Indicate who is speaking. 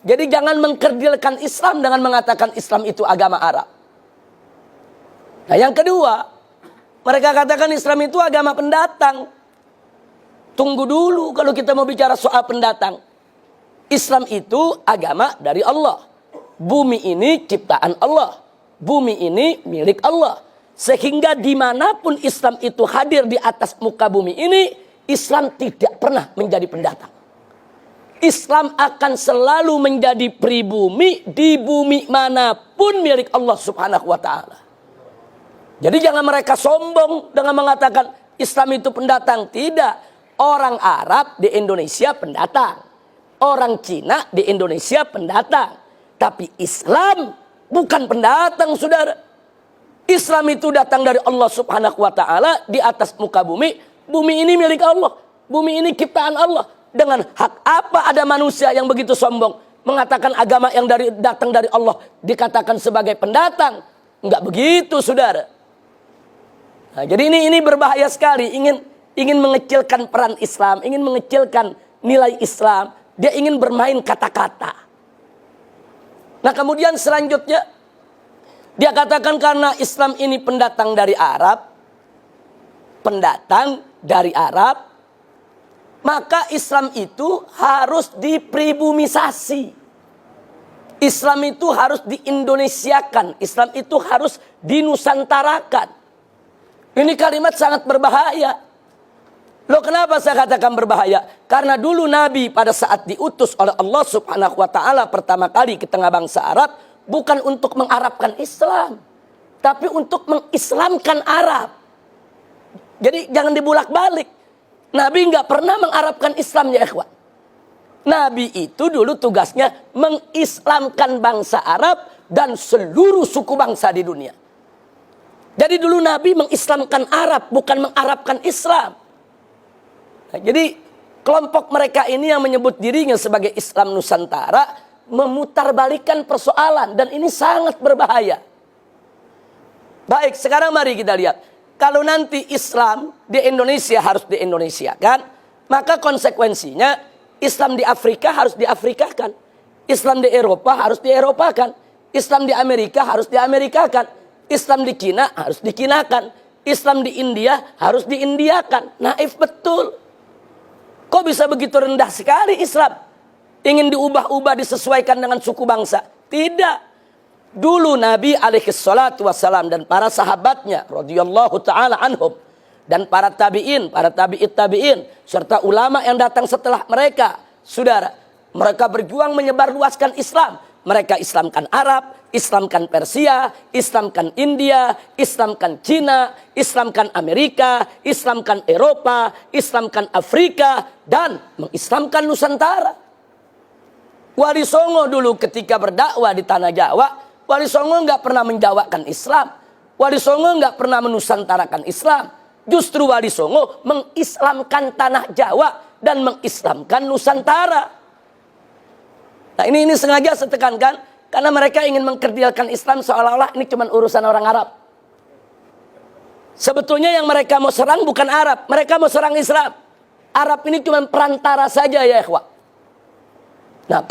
Speaker 1: Jadi jangan mengkerdilkan Islam dengan mengatakan Islam itu agama Arab. Nah yang kedua, mereka katakan Islam itu agama pendatang. Tunggu dulu kalau kita mau bicara soal pendatang. Islam itu agama dari Allah. Bumi ini ciptaan Allah. Bumi ini milik Allah. Sehingga dimanapun Islam itu hadir di atas muka bumi ini, Islam tidak pernah menjadi pendatang. Islam akan selalu menjadi pribumi di bumi manapun milik Allah Subhanahu wa ta'ala. Jadi jangan mereka sombong dengan mengatakan Islam itu pendatang. Tidak. Orang Arab di Indonesia pendatang. Orang Cina di Indonesia pendatang. Tapi Islam bukan pendatang, saudara. Islam itu datang dari Allah Subhanahu wa ta'ala di atas muka bumi. Bumi ini milik Allah. Bumi ini ciptaan Allah. Dengan hak apa ada manusia yang begitu sombong mengatakan agama yang datang dari Allah dikatakan sebagai pendatang? Enggak begitu, saudara. Nah, jadi ini berbahaya sekali. Ingin mengecilkan peran Islam, ingin mengecilkan nilai Islam. Dia ingin bermain kata-kata. Nah, kemudian selanjutnya dia katakan karena Islam ini pendatang dari Arab, maka Islam itu harus dipribumisasi. Islam itu harus diindonesiakan. Islam itu harus dinusantarakan. Ini kalimat sangat berbahaya. Loh, kenapa saya katakan berbahaya? Karena dulu Nabi pada saat diutus oleh Allah Subhanahu wa ta'ala pertama kali ke tengah bangsa Arab, bukan untuk mengarabkan Islam, tapi untuk mengislamkan Arab. Jadi jangan dibulak-balik. Nabi nggak pernah mengarabkan Islam, ya ikhwan. Nabi itu dulu tugasnya mengislamkan bangsa Arab dan seluruh suku bangsa di dunia. Jadi dulu Nabi mengislamkan Arab, bukan mengarabkan Islam. Nah, jadi kelompok mereka ini yang menyebut dirinya sebagai Islam Nusantara memutarbalikkan persoalan, dan ini sangat berbahaya. Baik, sekarang mari kita lihat. Kalau nanti Islam di Indonesia harus di-Indonesiakan, maka konsekuensinya Islam di Afrika harus di-Afrikakan. Islam di Eropa harus di-Eropakan. Islam di Amerika harus di-Amerikakan. Islam di Cina harus dikinakan. Islam di India harus di-Indiakan. Naif betul. Kok bisa begitu rendah sekali Islam? Ingin diubah-ubah, disesuaikan dengan suku bangsa? Tidak. Dulu Nabi alaihi salatu wassalam dan para sahabatnya radhiyallahu ta'ala anhum, dan para tabi'in, para tabi'it tabi'in, serta ulama yang datang setelah mereka, saudara, mereka berjuang menyebarluaskan Islam. Mereka Islamkan Arab, Islamkan Persia, Islamkan India, Islamkan Cina, Islamkan Amerika, Islamkan Eropa, Islamkan Afrika, dan mengislamkan Nusantara. Wali Songo dulu ketika berdakwah di tanah Jawa, Wali Songo nggak pernah menjawakan Islam. Wali Songo nggak pernah menusantarakan Islam. Justru Wali Songo mengislamkan tanah Jawa dan mengislamkan Nusantara. Nah ini sengaja saya tekankan karena mereka ingin mengkerdilkan Islam seolah-olah ini cuma urusan orang Arab. Sebetulnya yang mereka mau serang bukan Arab, mereka mau serang Islam. Arab ini cuma perantara saja, ya ikhwah. Nah,